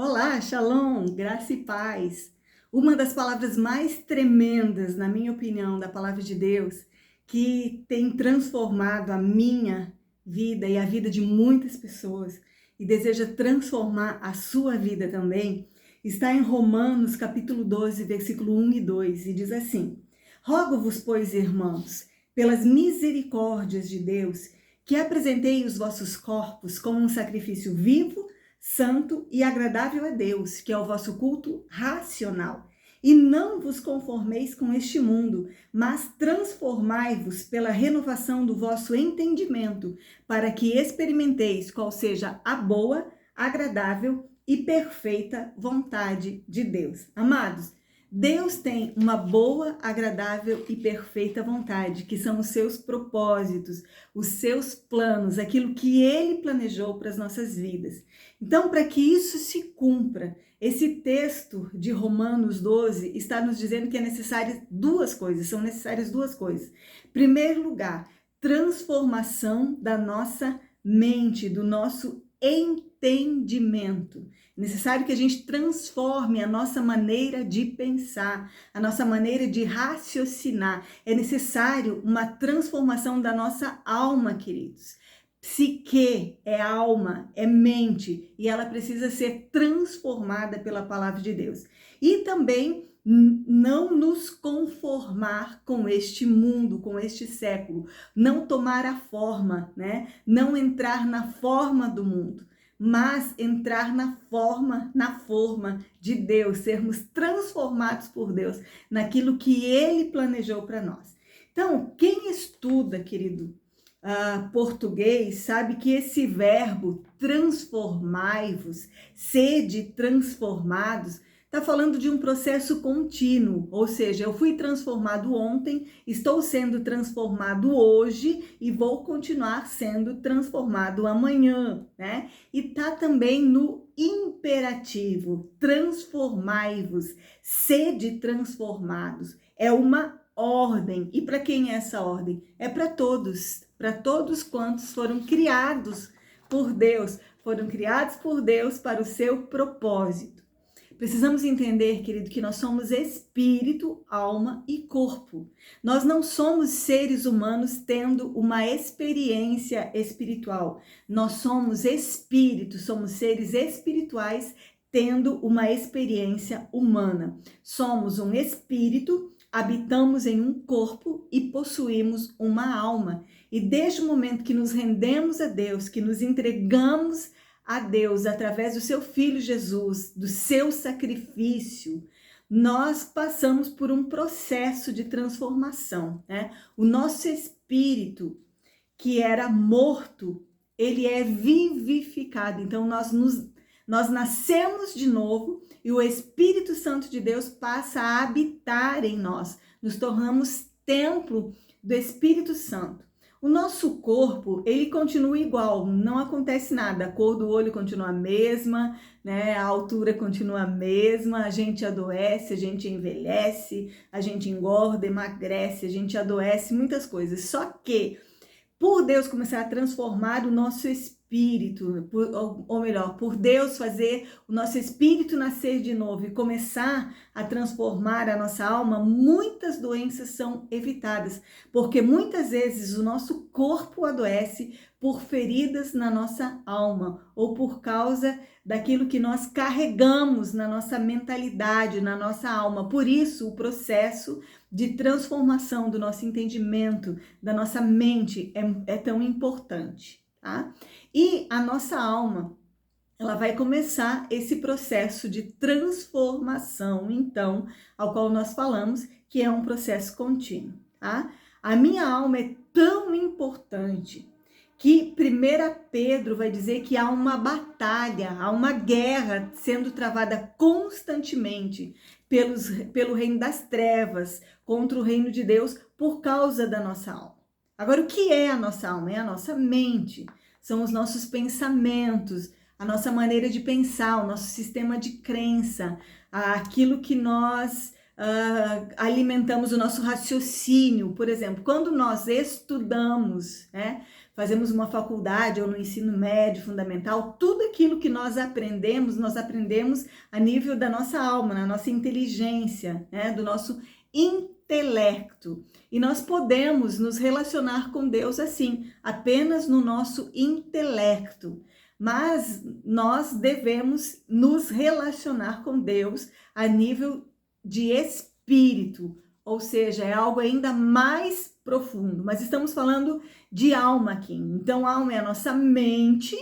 Olá, Shalom, graça e paz. Uma das palavras mais tremendas, na minha opinião, da palavra de Deus, que tem transformado a minha vida e a vida de muitas pessoas e deseja transformar a sua vida também, está em Romanos capítulo 12, versículo 1 e 2, e diz assim: Rogo-vos, pois, irmãos, pelas misericórdias de Deus, que apresentei os vossos corpos como um sacrifício vivo, santo e agradável a Deus, que é o vosso culto racional. E não vos conformeis com este mundo, mas transformai-vos pela renovação do vosso entendimento, para que experimenteis qual seja a boa, agradável e perfeita vontade de Deus. Amados, Deus tem uma boa, agradável e perfeita vontade, que são os seus propósitos, os seus planos, aquilo que Ele planejou para as nossas vidas. Então, para que isso se cumpra, esse texto de Romanos 12 está nos dizendo que é necessário duas coisas, são necessárias duas coisas. Em primeiro lugar, transformação da nossa mente, do nosso entendimento. É necessário que a gente transforme a nossa maneira de pensar, a nossa maneira de raciocinar. É necessário uma transformação da nossa alma, queridos. Psique é alma, é mente, e ela precisa ser transformada pela palavra de Deus. E também não nos conformar com este mundo, com este século, não tomar a forma, né? Não entrar na forma do mundo, mas entrar na forma de Deus, sermos transformados por Deus, naquilo que Ele planejou para nós. Então, quem estuda, querido, português, sabe que esse verbo transformai-vos, sede transformados, está falando de um processo contínuo, ou seja, eu fui transformado ontem, estou sendo transformado hoje e vou continuar sendo transformado amanhã, né? E tá também no imperativo, transformai-vos, sede transformados, é uma ordem. E para quem é essa ordem? É para todos quantos foram criados por Deus para o seu propósito. Precisamos entender, querido, que nós somos espírito, alma e corpo. Nós não somos seres humanos tendo uma experiência espiritual. Nós somos espíritos, somos seres espirituais tendo uma experiência humana. Somos um espírito, habitamos em um corpo e possuímos uma alma. E desde o momento que nos rendemos a Deus, que nos entregamos a Deus através do seu Filho Jesus, do seu sacrifício, nós passamos por um processo de transformação, né? O nosso espírito, que era morto, ele é vivificado. Então nós nascemos de novo e o Espírito Santo de Deus passa a habitar em nós. Nos tornamos templo do Espírito Santo. O nosso corpo, ele continua igual, não acontece nada, a cor do olho continua a mesma, né? A altura continua a mesma, a gente adoece, a gente envelhece, a gente engorda, emagrece, a gente adoece, muitas coisas. Só que, por Deus começar a transformar o nosso espírito, ou melhor, por Deus fazer o nosso espírito nascer de novo e começar a transformar a nossa alma, muitas doenças são evitadas, porque muitas vezes o nosso corpo adoece por feridas na nossa alma ou por causa daquilo que nós carregamos na nossa mentalidade, na nossa alma. Por isso, o processo de transformação do nosso entendimento, da nossa mente é tão importante, tá? E a nossa alma, ela vai começar esse processo de transformação, então, ao qual nós falamos que é um processo contínuo, tá? A minha alma é tão importante que 1 Pedro vai dizer que há uma batalha, há uma guerra sendo travada constantemente pelo reino das trevas contra o reino de Deus por causa da nossa alma. Agora, o que é a nossa alma? É a nossa mente, são os nossos pensamentos, a nossa maneira de pensar, o nosso sistema de crença, aquilo que nós alimentamos o nosso raciocínio. Por exemplo, quando nós estudamos, né, fazemos uma faculdade ou no ensino médio, fundamental, tudo aquilo que nós aprendemos a nível da nossa alma, na nossa inteligência, né? Do nosso intelecto. E nós podemos nos relacionar com Deus assim, apenas no nosso intelecto. Mas nós devemos nos relacionar com Deus a nível de espírito, ou seja, é algo ainda mais profundo. Mas estamos falando de alma aqui. Então, alma é a nossa mente,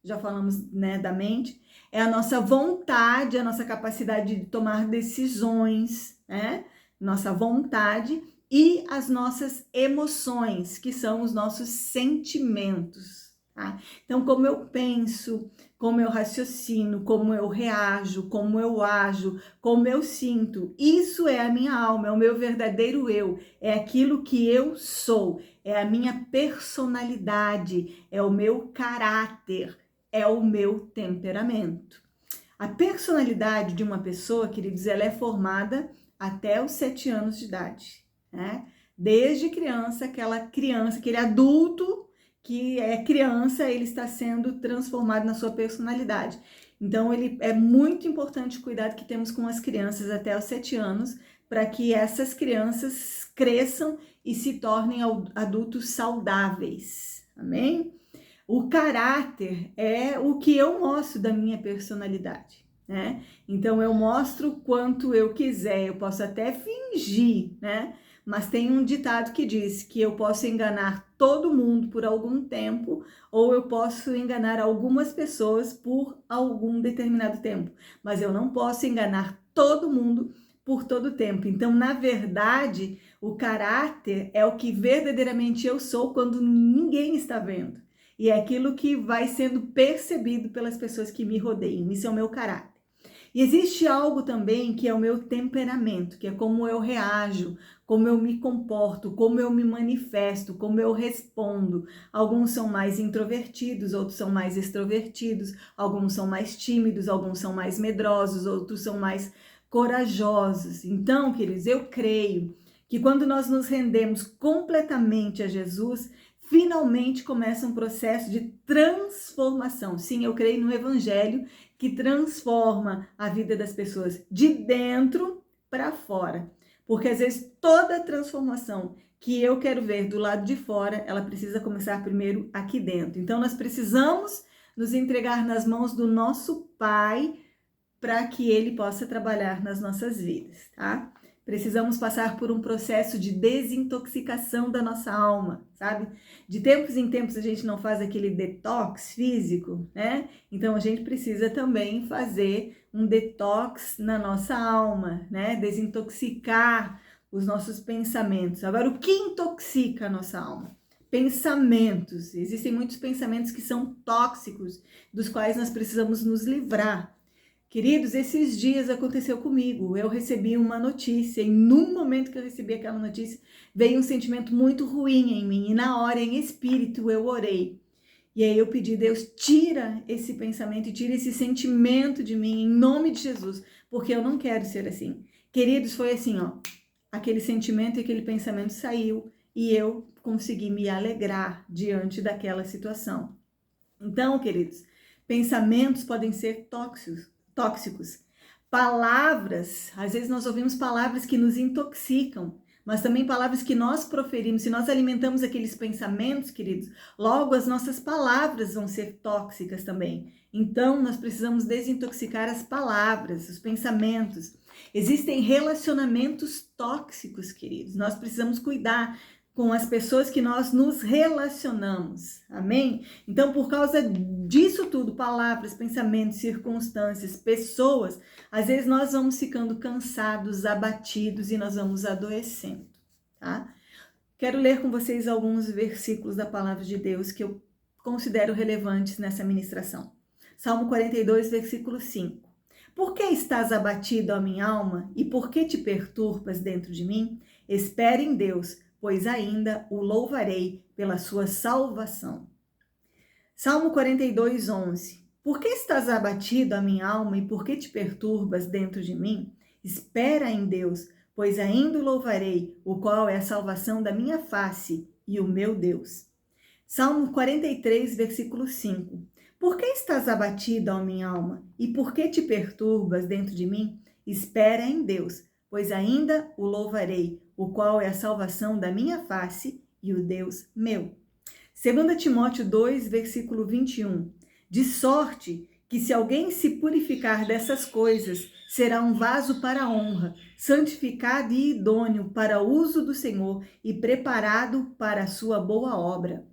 já falamos, né, da mente, é a nossa vontade, a nossa capacidade de tomar decisões, né? Nossa vontade e as nossas emoções, que são os nossos sentimentos, tá? Então, como eu penso, como eu raciocino, como eu reajo, como eu ajo, como eu sinto, isso é a minha alma, é o meu verdadeiro eu, é aquilo que eu sou, é a minha personalidade, é o meu caráter, é o meu temperamento. A personalidade de uma pessoa, queridos, ela é formada até os 7 anos de idade, né? Desde criança, aquele adulto que é criança, ele está sendo transformado na sua personalidade. Então, é muito importante o cuidado que temos com as crianças até os 7 anos, para que essas crianças cresçam e se tornem adultos saudáveis, amém? O caráter é o que eu mostro da minha personalidade, né? Então, eu mostro o quanto eu quiser, eu posso até fingir, né? Mas tem um ditado que diz que eu posso enganar todo mundo por algum tempo, ou eu posso enganar algumas pessoas por algum determinado tempo, mas eu não posso enganar todo mundo por todo tempo. Então, na verdade, o caráter é o que verdadeiramente eu sou quando ninguém está vendo. E é aquilo que vai sendo percebido pelas pessoas que me rodeiam. Isso é o meu caráter. E existe algo também que é o meu temperamento, que é como eu reajo, como eu me comporto, como eu me manifesto, como eu respondo. Alguns são mais introvertidos, outros são mais extrovertidos, alguns são mais tímidos, alguns são mais medrosos, outros são mais corajosos. Então, queridos, eu creio que quando nós nos rendemos completamente a Jesus, finalmente começa um processo de transformação. Sim, eu creio no Evangelho que transforma a vida das pessoas de dentro para fora. Porque às vezes toda transformação que eu quero ver do lado de fora, ela precisa começar primeiro aqui dentro. Então nós precisamos nos entregar nas mãos do nosso Pai para que Ele possa trabalhar nas nossas vidas, tá? Precisamos passar por um processo de desintoxicação da nossa alma, sabe? De tempos em tempos a gente não faz aquele detox físico, né? Então a gente precisa também fazer um detox na nossa alma, né? Desintoxicar os nossos pensamentos. Agora, o que intoxica a nossa alma? Pensamentos. Existem muitos pensamentos que são tóxicos, dos quais nós precisamos nos livrar. Queridos, esses dias aconteceu comigo, eu recebi uma notícia e no momento que eu recebi aquela notícia, veio um sentimento muito ruim em mim e na hora, em espírito, eu orei. E aí eu pedi, Deus, tira esse pensamento e tira esse sentimento de mim em nome de Jesus, porque eu não quero ser assim. Queridos, foi assim, ó, aquele sentimento e aquele pensamento saiu e eu consegui me alegrar diante daquela situação. Então, queridos, pensamentos podem ser tóxicos. Palavras, às vezes nós ouvimos palavras que nos intoxicam, mas também palavras que nós proferimos. Se nós alimentamos aqueles pensamentos, queridos, logo as nossas palavras vão ser tóxicas também. Então, nós precisamos desintoxicar as palavras, os pensamentos. Existem relacionamentos tóxicos, queridos. Nós precisamos cuidar com as pessoas que nós nos relacionamos, amém? Então, por causa disso tudo, palavras, pensamentos, circunstâncias, pessoas, às vezes nós vamos ficando cansados, abatidos e nós vamos adoecendo, tá? Quero ler com vocês alguns versículos da palavra de Deus que eu considero relevantes nessa ministração. Salmo 42, versículo 5. Por que estás abatido, ó minha alma, e por que te perturbas dentro de mim? Espere em Deus, pois ainda o louvarei pela sua salvação. Salmo 42, 11. Por que estás abatido, a minha alma, e por que te perturbas dentro de mim? Espera em Deus, pois ainda o louvarei, o qual é a salvação da minha face e o meu Deus. Salmo 43, versículo 5. Por que estás abatida, ó minha alma? E por que te perturbas dentro de mim? Espera em Deus, pois ainda o louvarei, o qual é a salvação da minha face e o Deus meu. 2 Timóteo 2, versículo 21. De sorte que se alguém se purificar dessas coisas, será um vaso para a honra, santificado e idôneo para o uso do Senhor e preparado para a sua boa obra.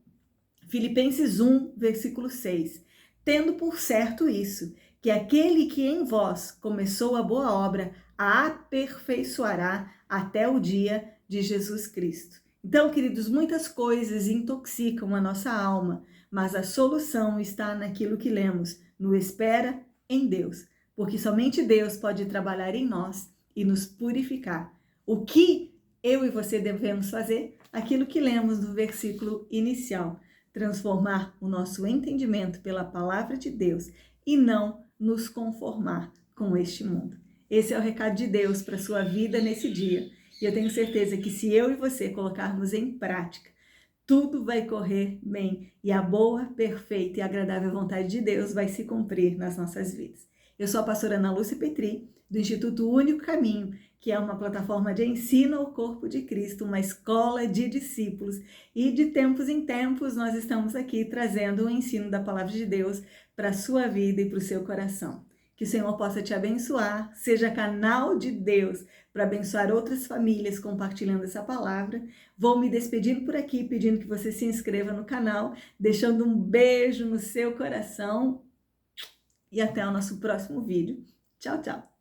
Filipenses 1, versículo 6. Tendo por certo isso, que aquele que em vós começou a boa obra, a aperfeiçoará até o dia de Jesus Cristo. Então, queridos, muitas coisas intoxicam a nossa alma, mas a solução está naquilo que lemos, no espera em Deus, porque somente Deus pode trabalhar em nós e nos purificar. O que eu e você devemos fazer? Aquilo que lemos no versículo inicial. Transformar o nosso entendimento pela palavra de Deus e não nos conformar com este mundo. Esse é o recado de Deus para a sua vida nesse dia. E eu tenho certeza que se eu e você colocarmos em prática, tudo vai correr bem e a boa, perfeita e agradável vontade de Deus vai se cumprir nas nossas vidas. Eu sou a pastora Ana Lúcia Petri, do Instituto Único Caminho, que é uma plataforma de ensino ao corpo de Cristo, uma escola de discípulos. E de tempos em tempos nós estamos aqui trazendo o ensino da palavra de Deus para a sua vida e para o seu coração. Que o Senhor possa te abençoar, seja canal de Deus para abençoar outras famílias compartilhando essa palavra. Vou me despedindo por aqui, pedindo que você se inscreva no canal, deixando um beijo no seu coração e até o nosso próximo vídeo. Tchau, tchau!